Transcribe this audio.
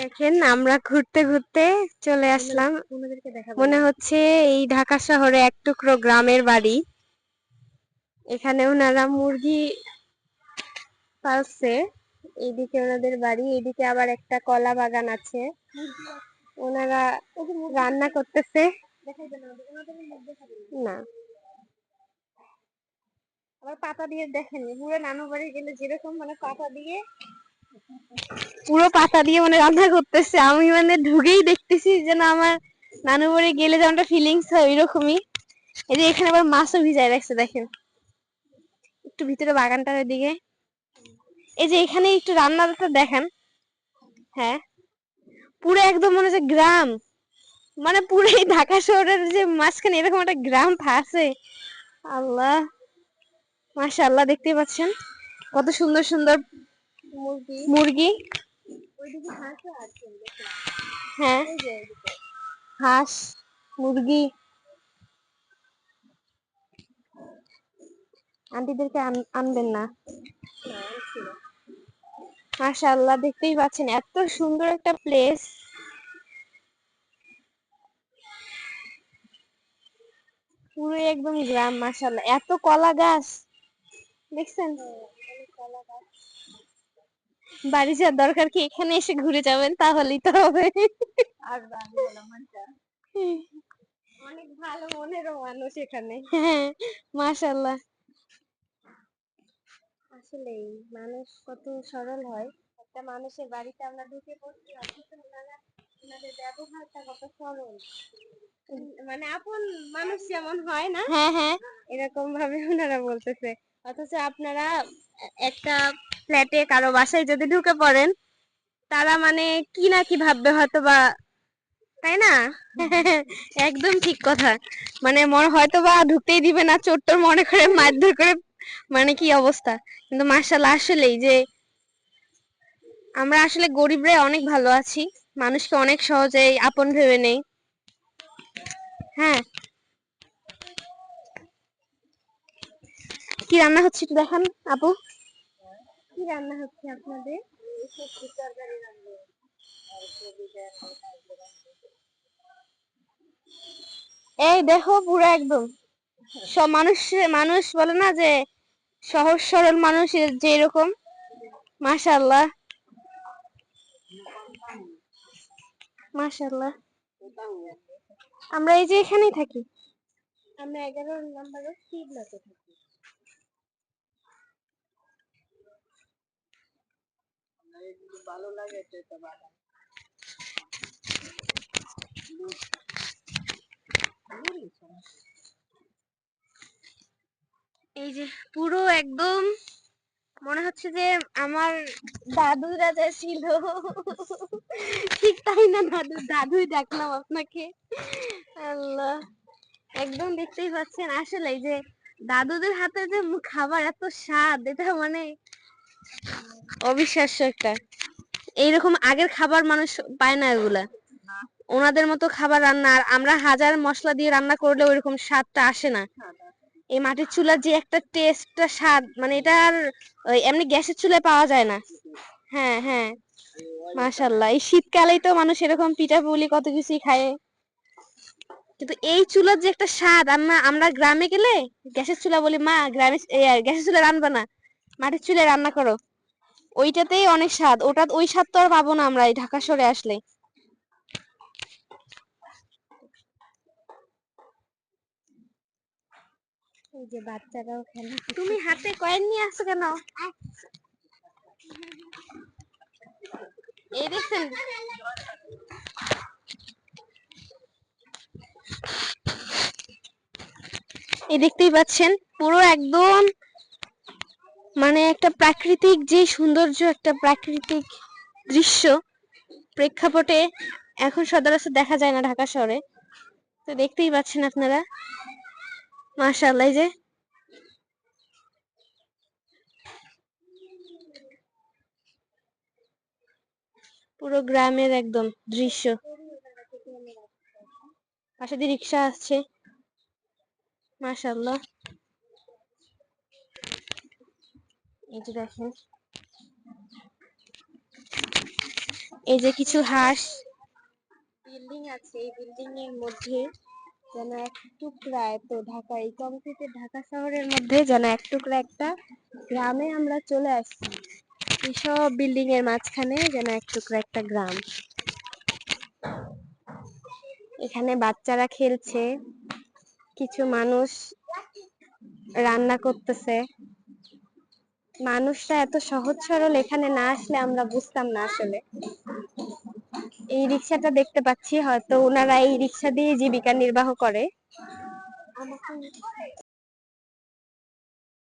দেখেন আমরা ঘুরতে ঘুরতে চলে আসলাম, মনে হচ্ছে এই ঢাকা শহরে এক টুকরো গ্রামের বাড়ি। এখানে ওনারা মুরগি পালছে, এইদিকে ওনাদের বাড়ি, এইদিকে আবার একটা কলা বাগান আছে, ওনারা রান্না করতেছে। না, আবার পাতা দিয়ে দেখেন, পুরো নানু বাড়ি গেলে যেরকম মানে পাতা দিয়ে, পুরো পাতা দিয়ে মানে রান্না করতেছে। আমি মানে ঢুকেই দেখতেছি যেন আমার নানু বাড়ি গেলে যেমনটা ফিলিংস হয় ওইরকমই। এই যে এখানে আবার মাছও ভিজায় রাখছে, দেখেন একটু ভিতরে বাগানটার দিকে। এই যে এখানে একটু রান্নাটা দেখেন, হ্যাঁ পুরো একদম মনে হচ্ছে গ্রাম, মানে পুরো এই ঢাকা শহরের যে মাঝখানে এরকম একটা গ্রাম আছে। আল্লাহ, মাশাআল্লাহ, দেখতেই পাচ্ছেন কত সুন্দর সুন্দর মুরগি। হ্যাঁ, হাঁস, মুরগি। আন্টিদেরকে আনবেন না। মাশাআল্লাহ, দেখতেই পাচ্ছেন এত সুন্দর একটা প্লেস। পুরো একদম গ্রাম। মাশাআল্লাহ, এত কলা গাছ দেখছেন। বাড়ি যাওয়ার দরকার কি, এখানে এসে ঘুরে যাবেন তাহলেই তো হবে। অনেক ভালো মনেরও মানুষ এখানে। হ্যাঁ, মাশাআল্লাহ। আসলেই মানুষ কত সরল হয়। একটা মানুষের বাড়িতে আমরা ঢুকে পড়ছি, অথচ ওনাদের ব্যবহারটা কত সরল, মানে আপন মানুষ যেমন হয় না, হ্যাঁ হ্যাঁ, এরকম ভাবে ওনারা বলতেছে। অথচ আপনারা একটা ফ্ল্যাটে কারো বাসায় যদি ঢুকে পড়েন, তারা মানে কি না কি ভাববে হয়তো বা, তাই না? একদম ঠিক কথা। মানে মনে হয়তো বা ঢুকতেই দিবে না, চোর মনে করে মারধর করে, মানে কি অবস্থা। কিন্তু মাশাআল্লাহ, আসলেই যে আমরা আসলে গরিবরাই অনেক ভালো আছি, মানুষকে অনেক সহজেই আপন ভেবে নেই। হ্যাঁ, কি রান্না হচ্ছে একটু দেখান আপু, কি রান্না হচ্ছে আপনাদের? এই দেখো পুরো একদম সব মানুষ, মানুষ বলে না যে সহজ সরল মানুষের যে এরকম। মাশাআল্লাহ, মাশাআল্লাহ। আমরা এই যে এখানেই থাকি, আমরা 11 নম্বর সি ব্লকে থাকি। ভালো লাগে এটা বাগান। এই যে পুরো একদম মনে হচ্ছে যে আমার দাদুরা যে ছিল, ঠিক তাই না? দাদুই দেখলাম আপনাকে। আল্লাহ, একদম দেখতেই পাচ্ছেন আসলে যে দাদুদের হাতে যে খাবার এত স্বাদ, এটা মানে অবিশ্বাস্য একটা। এইরকম আগের খাবার মানুষ পায় না এগুলা, ওনাদের মতো খাবার রান্না। আর আমরা হাজার মশলা দিয়ে রান্না করলে ওইরকম স্বাদটা আসে না। এই মাটির চুলার যে একটা টেস্টটা স্বাদ, মানে এটা আর এমনি গ্যাসের চুলায় পাওয়া যায় না। হ্যাঁ হ্যাঁ, মাশাআল্লাহ, এই শীতকালেই তো মানুষ এরকম পিঠা পুলি কত কিছুই খায়, কিন্তু এই চুলার যে একটা স্বাদ, আমরা আমরা গ্রামে গেলে গ্যাসের চুলা বলি, মা গ্রামে গ্যাসের চুলা রান্না না, মাটির চুলায় রান্না করো, ওইটাতেই অনেক স্বাদ। ওটা ওই স্বাদ তো আর পাবো না আমরা এই ঢাকা শহরে আসলে। এই যে বাচ্চারাও খেলে। তুমি হাতে কয়েন নিয়ে আসো কেন? এই দেখছেন, এই দেখতেই পাচ্ছেন পুরো একদম মানে একটা প্রাকৃতিক যে সৌন্দর্য, একটা প্রাকৃতিক দৃশ্য প্রেক্ষাপটে এখন সচরাচর দেখা যায় না ঢাকা শহরে। তো দেখতেই পাচ্ছেন আপনারা, মাশাআল্লাহ, এই যে পুরো গ্রামের একদম দৃশ্য। পাশে দিয়ে রিক্সা আসছে, মাশাআল্লাহ। এই যে দেখেন এই যে কিছু হাঁস বিল্ডিং আছে, এই বিল্ডিং এর মধ্যে যেন এক টুকরা, তো ঢাকা এই কংক্রিটের ঢাকা শহরের মধ্যে যেন এক টুকরা একটা গ্রামে আমরা চলে আসছি। এইসব বিল্ডিং এর মাঝখানে যেন এক টুকরা একটা গ্রাম। এখানে বাচ্চারা খেলছে, কিছু মানুষ রান্না করতেছে। মানুষরা এত সহজ সরল, এখানে না আসলে আমরা বুঝতাম না আসলে। এই রিক্সাটা দেখতে পাচ্ছি, হয়তো ওনারা এই রিক্সা দিয়ে জীবিকা নির্বাহ করে।